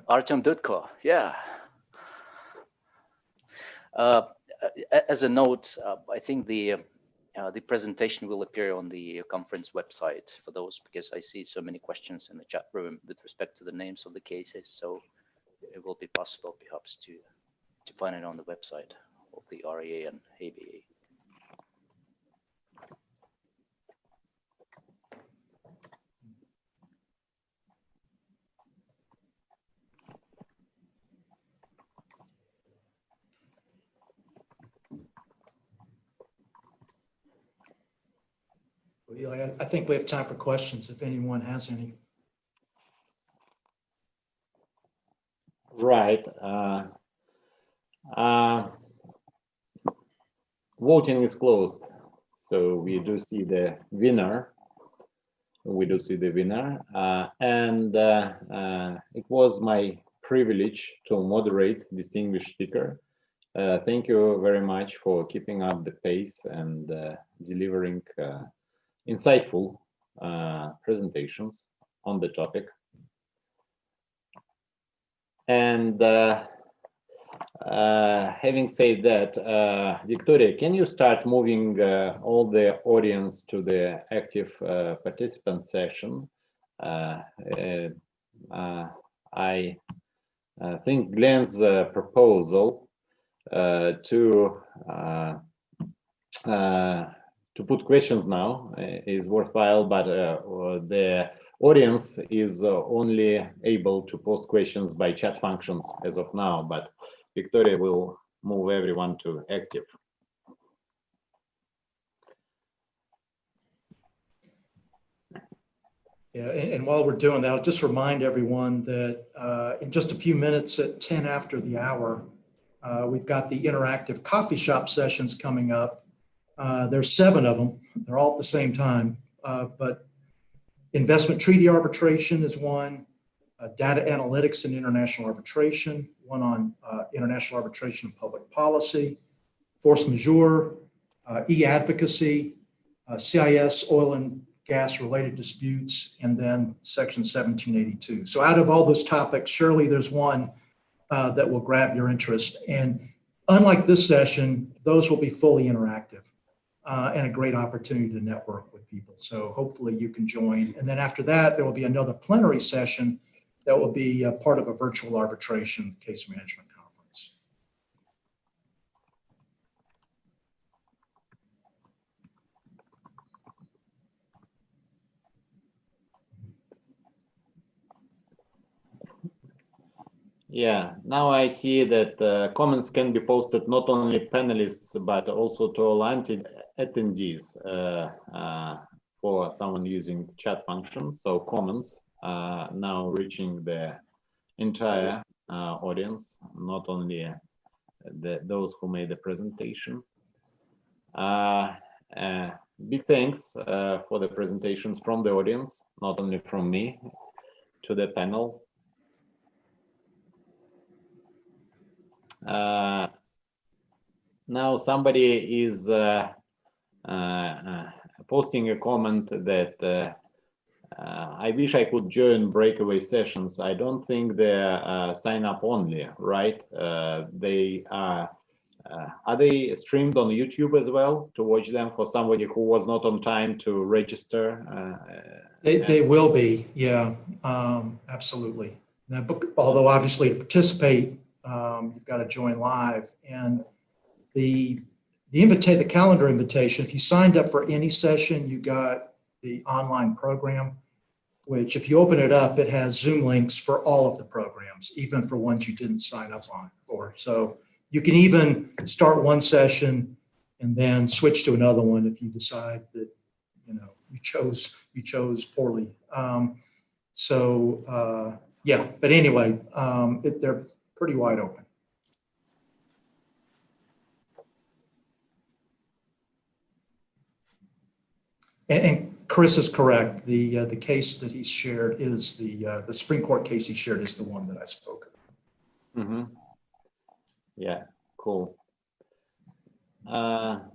Artem Dudko. Yeah. As a note, I think the presentation will appear on the conference website for those, because I see so many questions in the chat room with respect to the names of the cases. So it will be possible perhaps to find it on the website of the REA and ABA.
I think we have time for questions if anyone has any.
Right. Voting is closed, so we do see the winner. And it was my privilege to moderate distinguished speaker. Thank you very much for keeping up the pace and delivering insightful presentations on the topic. And having said that, Victoria, can you start moving all the audience to the active participant session? I think Glenn's proposal to put questions now is worthwhile, but the audience is only able to post questions by chat functions as of now, but Victoria will move everyone to active.
Yeah, and while we're doing that, I'll just remind everyone that in just a few minutes at 10 after the hour, we've got the interactive coffee shop sessions coming up. There's 7 of them. They're all at the same time, but investment treaty arbitration is one, data analytics and international arbitration, one on international arbitration and public policy, force majeure, e-advocacy, CIS, oil and gas related disputes, and then section 1782. So out of all those topics, surely there's one that will grab your interest. And unlike this session, those will be fully interactive and a great opportunity to network with people. So hopefully you can join. And then after that, there will be another plenary session that will be part of a virtual arbitration case management conference.
Yeah, now I see that comments can be posted not only panelists, but also to all attendees for someone using chat function. So comments now reaching the entire audience, not only those who made the presentation. Big thanks for the presentations from the audience, not only from me, to the panel. Now somebody is posting a comment that I wish I could join breakaway sessions. I don't think they're sign up only, right? They are they streamed on YouTube as well to watch them for somebody who was not on time to register?
They will be, yeah, absolutely. Now, although obviously to participate, you've got to join live. And the calendar invitation, if you signed up for any session, you got the online program, which if you open it up, it has Zoom links for all of the programs, even for ones you didn't sign up on for. So you can even start one session and then switch to another one if you decide that, you know, you chose poorly. Yeah, but anyway, they're pretty wide open. And Chris is correct. The case that he shared is the Supreme Court case he shared is the one that I spoke of.
Mm-hmm. Yeah, cool. On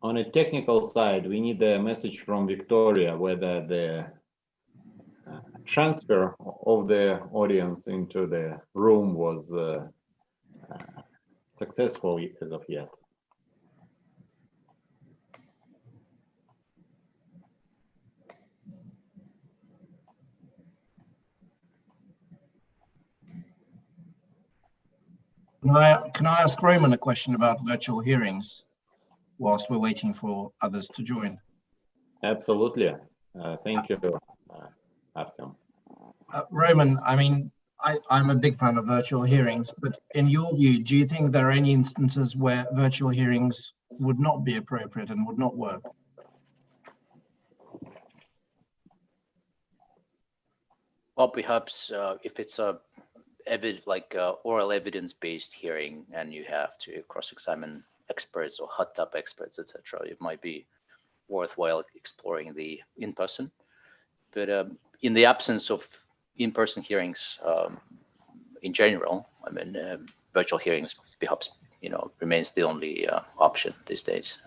a technical side, we need a message from Victoria whether the transfer of the audience into the room was successful as of yet.
Can I ask Roman a question about virtual hearings whilst we're waiting for others to join?
Absolutely. Thank you, Artem.
Roman, I mean, I'm a big fan of virtual hearings, but in your view, do you think there are any instances where virtual hearings would not be appropriate and would not work?
Well, perhaps if it's a oral evidence-based hearing and you have to cross-examine experts or hot tub experts, etc., it might be worthwhile exploring the in-person. But in the absence of in-person hearings in general, I mean, virtual hearings perhaps, you know, remains the only option these days.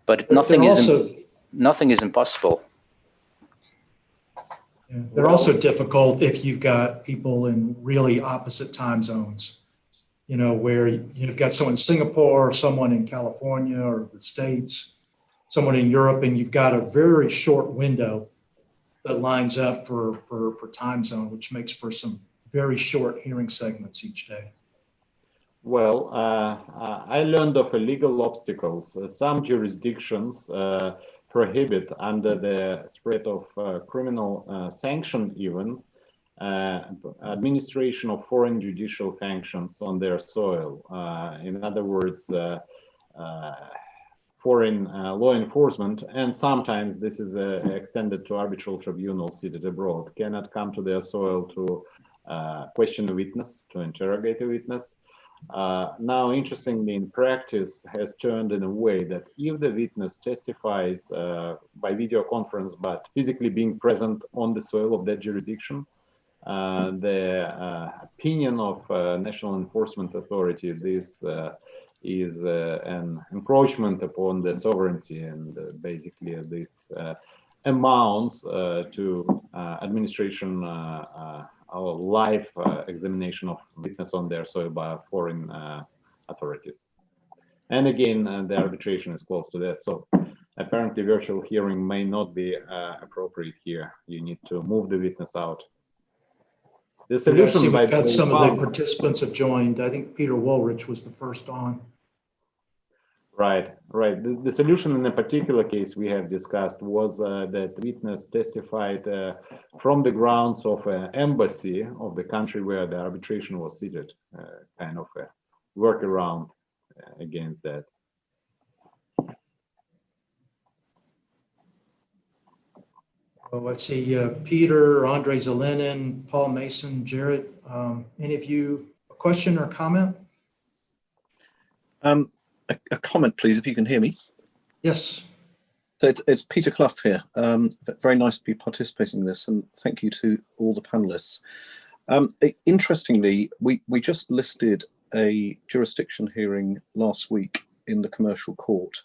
But nothing is impossible.
Yeah, they're also difficult if you've got people in really opposite time zones, you know, where you've got someone in Singapore, or someone in California or the States, someone in Europe, and you've got a very short window that lines up for time zone, which makes for some very short hearing segments each day.
Well, I learned of legal obstacles. Some jurisdictions prohibit, under the threat of criminal sanction even, administration of foreign judicial functions on their soil. In other words, foreign law enforcement, and sometimes this is extended to arbitral tribunals seated abroad, cannot come to their soil to question a witness, to interrogate a witness. Now, interestingly, in practice has turned in a way that if the witness testifies by video conference, but physically being present on the soil of that jurisdiction, the opinion of National Enforcement Authority, this is an encroachment upon the sovereignty, and basically this amounts to administration or live examination of witness on their soil by foreign authorities. And again, the arbitration is close to that. So apparently virtual hearing may not be appropriate here. You need to move the witness out. The solution,
we've got some of the participants have joined. I think Peter Woolrich was the first on.
Right. The solution in a particular case we have discussed was that witness testified from the grounds of an embassy of the country where the arbitration was seated, kind of a workaround against that.
Well, let's see, Peter, Andre Zelenin, Paul Mason, Jared, any of you, a question or comment?
A comment, please, if you can hear me.
Yes.
So it's Peter Clough here. Very nice to be participating in this, and thank you to all the panelists. Interestingly, we just listed a jurisdiction hearing last week in the commercial court,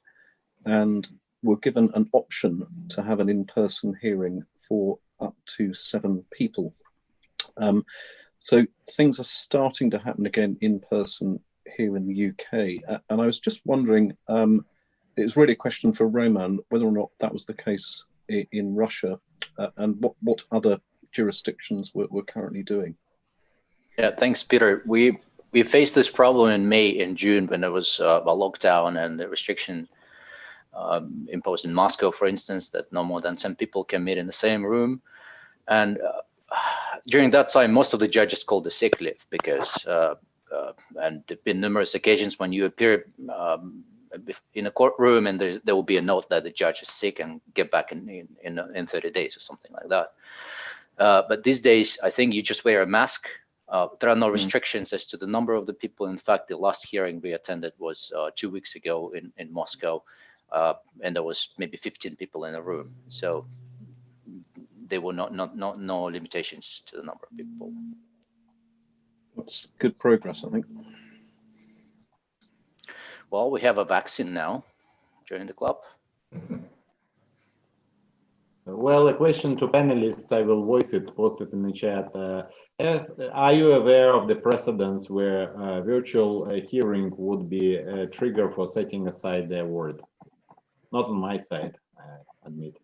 and were given an option to have an in-person hearing for up to 7 people. So things are starting to happen again in person here in the UK. And I was just wondering, it was really a question for Roman, whether or not that was the case in Russia, and what other jurisdictions were currently doing.
Yeah, thanks, Peter. We faced this problem in May and June when there was a lockdown and the restriction imposed in Moscow, for instance, that no more than 10 people can meet in the same room. And during that time, most of the judges called a sick leave because, and there have been numerous occasions when you appear in a courtroom and there will be a note that the judge is sick and get back in 30 days or something like that. But these days, I think you just wear a mask. There are no restrictions as to the number of the people. In fact, the last hearing we attended was 2 weeks ago in Moscow. And there was maybe 15 people in a room, so there were no limitations to the number of people.
That's good progress, I think.
Well, we have a vaccine now. Join the club.
Well, a question to panelists, I will voice it, post it in the chat. Are you aware of the precedents where a virtual hearing would be a trigger for setting aside the award? Not on my side, I admit.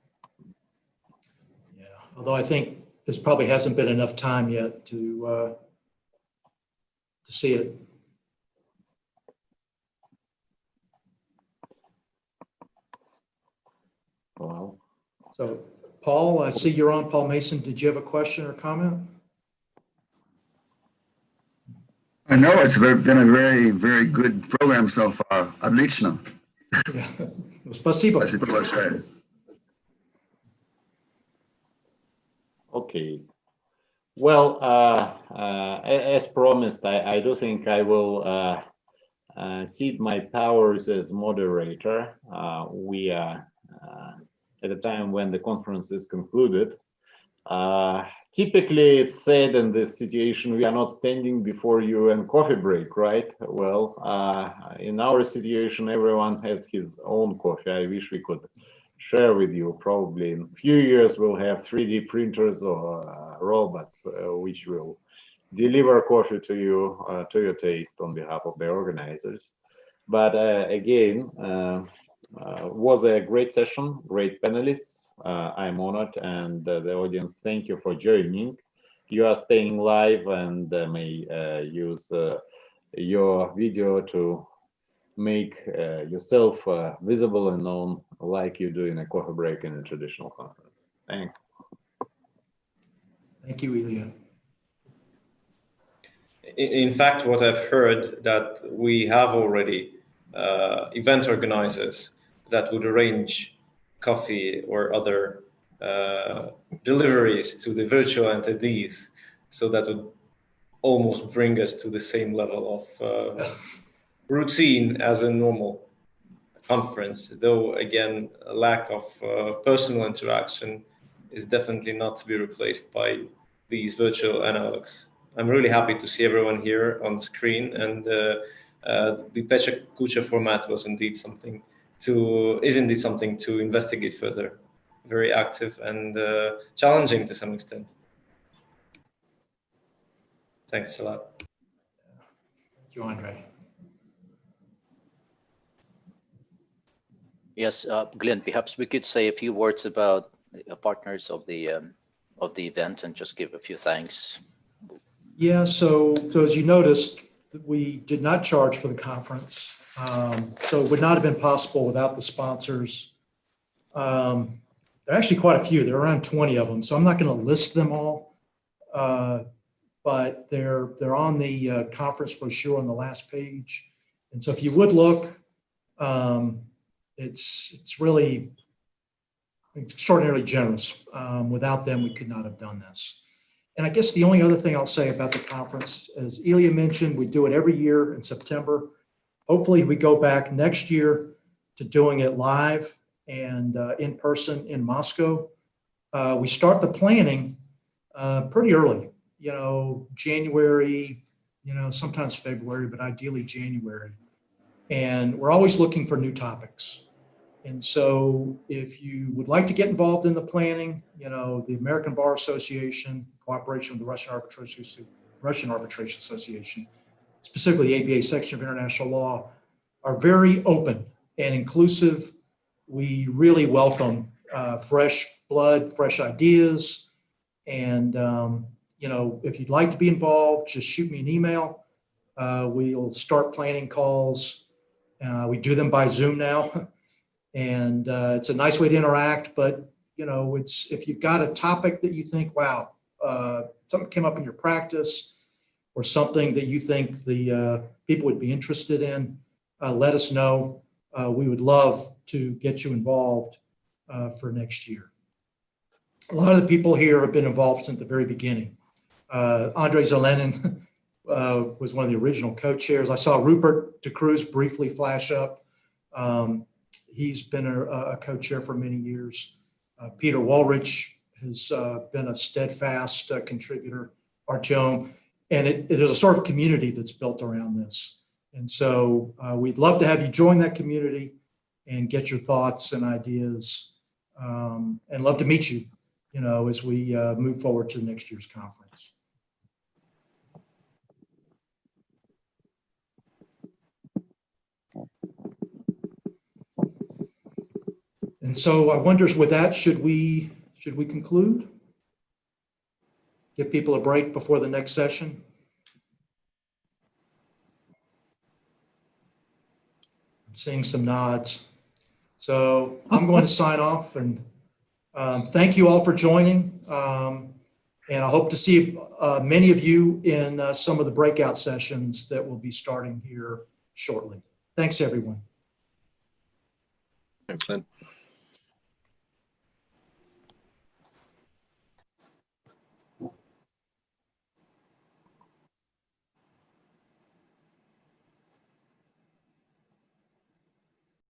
Yeah, although I think there probably hasn't been enough time yet to see it.
Wow.
So, Paul, I see you're on. Paul Mason, did you have a question or comment?
I know it's been a very, very good program so far. Отлично.
Yeah. Спасибо.
Спасибо большое.
Okay. Well, as promised, I do think I will cede my powers as moderator. We are at the time when the conference is concluded. Typically, it's said in this situation, we are not standing before you in coffee break, right? Well, in our situation, everyone has his own coffee. I wish we could share with you. Probably in a few years, we'll have 3D printers or robots, which will deliver coffee to you, to your taste on behalf of the organizers. But again, was a great session, great panelists. I'm honored, and the audience, thank you for joining. You are staying live and may use your video to make yourself visible and known like you do in a coffee break in a traditional conference. Thanks.
Thank you, Ilya.
In fact, what I've heard that we have already event organizers that would arrange coffee or other deliveries to the virtual attendees. So that would almost bring us to the same level of routine as a normal conference, though again, a lack of personal interaction is definitely not to be replaced by these virtual analogs. I'm really happy to see everyone here on screen, and the Pechakucha format is indeed something to investigate further. Very active and challenging to some extent. Thanks a lot.
Thank you, Andre.
Yes, Glenn, perhaps we could say a few words about the partners of the event and just give a few thanks.
Yeah, so as you noticed, we did not charge for the conference. So it would not have been possible without the sponsors. There are actually quite a few. There are around 20 of them, so I'm not going to list them all, but they're on the conference brochure on the last page. And so if you would look, it's really extraordinarily generous. Without them, we could not have done this. And I guess the only other thing I'll say about the conference, as Ilya mentioned, we do it every year in September. Hopefully we go back next year to doing it live and in person in Moscow. We start the planning pretty early, January, sometimes February, but ideally January. And we're always looking for new topics. And so if you would like to get involved in the planning, the American Bar Association, cooperation with the Russian Arbitration Association, specifically the ABA section of international law, are very open and inclusive. We really welcome fresh blood, fresh ideas. And, if you'd like to be involved, just shoot me an email. We'll start planning calls. We do them by Zoom now. And it's a nice way to interact, but if you've got a topic that you think, wow, something came up in your practice or something that you think the people would be interested in, let us know. We would love to get you involved for next year. A lot of the people here have been involved since the very beginning. Andrei Zelenin was one of the original co-chairs. I saw Rupert de Cruz briefly flash up. He's been a co-chair for many years. Peter Walrich has been a steadfast contributor, Artyom, and it is a sort of community that's built around this. And so we'd love to have you join that community and get your thoughts and ideas, and love to meet you, as we move forward to next year's conference. And so I wonder, with that, should we conclude? Give people a break before the next session? I'm seeing some nods. So I'm going to sign off, and thank you all for joining. And I hope to see many of you in some of the breakout sessions that will be starting here shortly. Thanks, everyone.
Thanks, Glenn.